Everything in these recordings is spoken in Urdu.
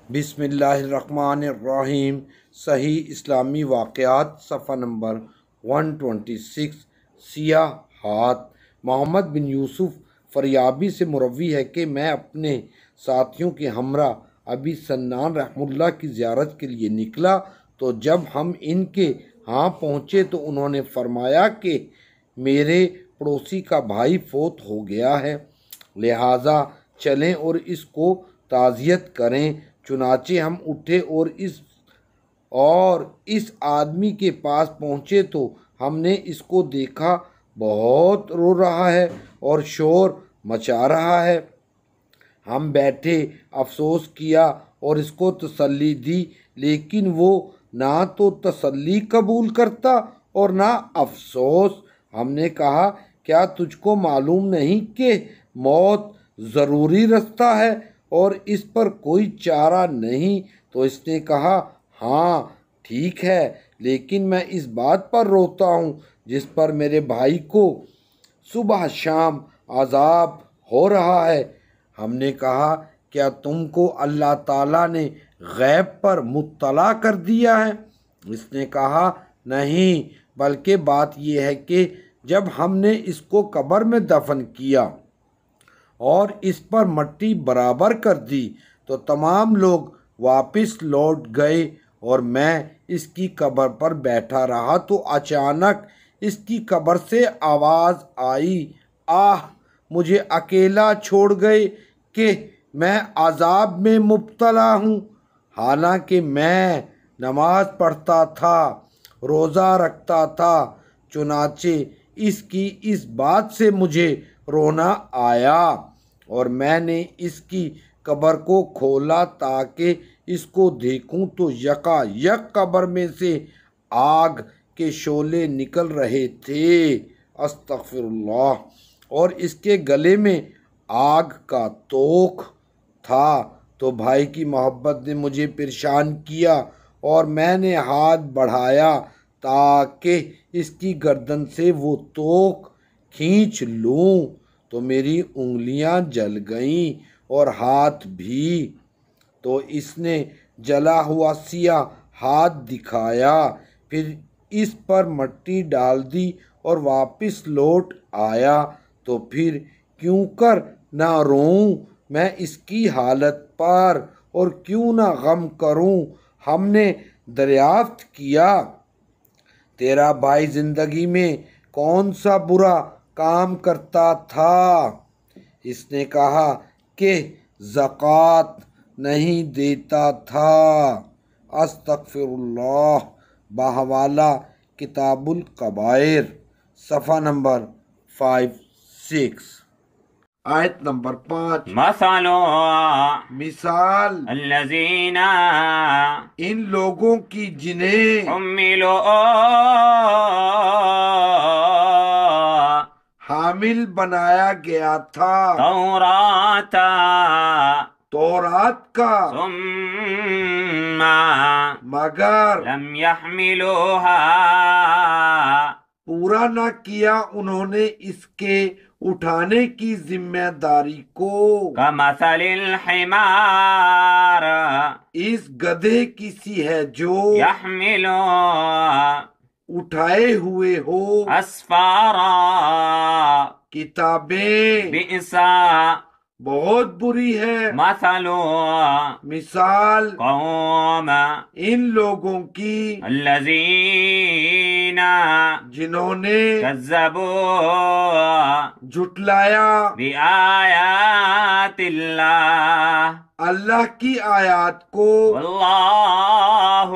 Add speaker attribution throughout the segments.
Speaker 1: بسم اللہ الرحمن الرحیم۔ صحیح اسلامی واقعات صفحہ نمبر 126۔ سیاہ ہاتھ۔ محمد بن یوسف فریابی سے مروی ہے کہ میں اپنے ساتھیوں کے ہمراہ ابی سنان رحمہ اللہ کی زیارت کے لیے نکلا تو جب ہم ان کے ہاں پہنچے تو انہوں نے فرمایا کہ میرے پڑوسی کا بھائی فوت ہو گیا ہے، لہٰذا چلیں اور اس کو تعزیت کریں۔ چنانچہ ہم اٹھے اور اس آدمی کے پاس پہنچے تو ہم نے اس کو دیکھا، بہت رو رہا ہے اور شور مچا رہا ہے۔ ہم بیٹھے، افسوس کیا اور اس کو تسلی دی، لیکن وہ نہ تو تسلی قبول کرتا اور نہ افسوس۔ ہم نے کہا، کیا تجھ کو معلوم نہیں کہ موت ضروری رستہ ہے اور اس پر کوئی چارہ نہیں؟ تو اس نے کہا، ہاں ٹھیک ہے، لیکن میں اس بات پر روتا ہوں جس پر میرے بھائی کو صبح شام عذاب ہو رہا ہے۔ ہم نے کہا، کیا تم کو اللہ تعالیٰ نے غیب پر مطلع کر دیا ہے؟ اس نے کہا، نہیں، بلکہ بات یہ ہے کہ جب ہم نے اس کو قبر میں دفن کیا اور اس پر مٹی برابر کر دی تو تمام لوگ واپس لوٹ گئے اور میں اس کی قبر پر بیٹھا رہا تو اچانک اس کی قبر سے آواز آئی، آہ مجھے اکیلا چھوڑ گئے کہ میں عذاب میں مبتلا ہوں، حالانکہ میں نماز پڑھتا تھا، روزہ رکھتا تھا۔ چنانچہ اس کی اس بات سے مجھے رونا آیا اور میں نے اس کی قبر کو کھولا تاکہ اس کو دیکھوں تو یکا یک قبر میں سے آگ کے شعلے نکل رہے تھے، استغفر اللہ، اور اس کے گلے میں آگ کا توق تھا۔ تو بھائی کی محبت نے مجھے پریشان کیا اور میں نے ہاتھ بڑھایا تاکہ اس کی گردن سے وہ توق کھینچ لوں تو میری انگلیاں جل گئیں اور ہاتھ بھی۔ تو اس نے جلا ہوا سیاہ ہاتھ دکھایا، پھر اس پر مٹی ڈال دی اور واپس لوٹ آیا۔ تو پھر کیوں کر نہ روؤں میں اس کی حالت پر اور کیوں نہ غم کروں؟ ہم نے دریافت کیا، تیرا بھائی زندگی میں کون سا برا کام کرتا تھا؟ اس نے کہا کہ زکوٰۃ نہیں دیتا تھا۔ استغفر اللہ۔ بحوالہ کتاب الکبائر صفحہ نمبر 56۔ آیت نمبر 5۔
Speaker 2: مثل
Speaker 1: مثال
Speaker 2: الذین
Speaker 1: ان لوگوں کی جنہیں
Speaker 2: حملوا
Speaker 1: حامل بنایا گیا تھا
Speaker 2: توراۃ
Speaker 1: تورات کا،
Speaker 2: ثم
Speaker 1: مگر
Speaker 2: لم يحملوها
Speaker 1: پورا نہ کیا انہوں نے اس کے اٹھانے کی ذمہ داری کو،
Speaker 2: كمثل الحمار
Speaker 1: اس گدھے کی سی ہے جو
Speaker 2: يحمل
Speaker 1: اٹھائے ہوئے ہو
Speaker 2: اسفارا
Speaker 1: کتابیں،
Speaker 2: بئس
Speaker 1: بہت بری ہے
Speaker 2: مثل
Speaker 1: مثال
Speaker 2: قوم
Speaker 1: ان لوگوں کی
Speaker 2: الذین
Speaker 1: جنہوں نے
Speaker 2: كذبوا
Speaker 1: جھٹلایا
Speaker 2: بآیات اللہ
Speaker 1: اللہ کی آیات کو،
Speaker 2: واللہ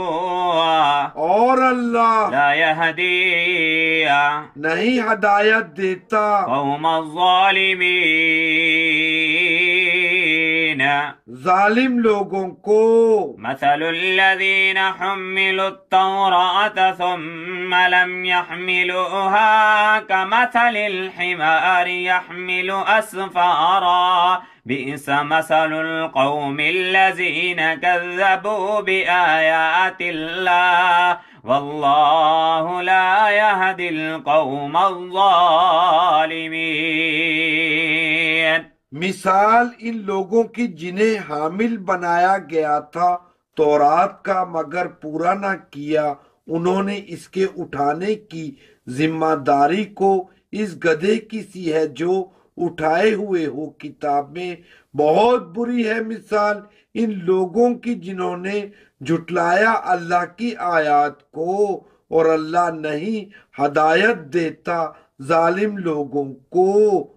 Speaker 1: اور اللہ
Speaker 2: لا يهدی
Speaker 1: نہیں ہدایت دیتا
Speaker 2: قوم الظالمین
Speaker 1: ظالم لوگوں کو۔
Speaker 2: مثل الذین حملوا التوراة ثم لم يحملوها كمثل الحمار يحمل أسفارا بئس مثل القوم الذين كذبوا بآيات الله والله لا يهدي القوم الظالمين۔
Speaker 1: مثال ان لوگوں کی جنہیں حامل بنایا گیا تھا تورات کا مگر پورا نہ کیا، انہوں نے اس کے اٹھانے کی ذمہ داری کو اس گدھے کی سی ہے جو اٹھائے ہوئے ہو کتاب میں۔ بہت بری ہے مثال ان لوگوں کی جنہوں نے جھٹلایا اللہ کی آیات کو، اور اللہ نہیں ہدایت دیتا ظالم لوگوں کو۔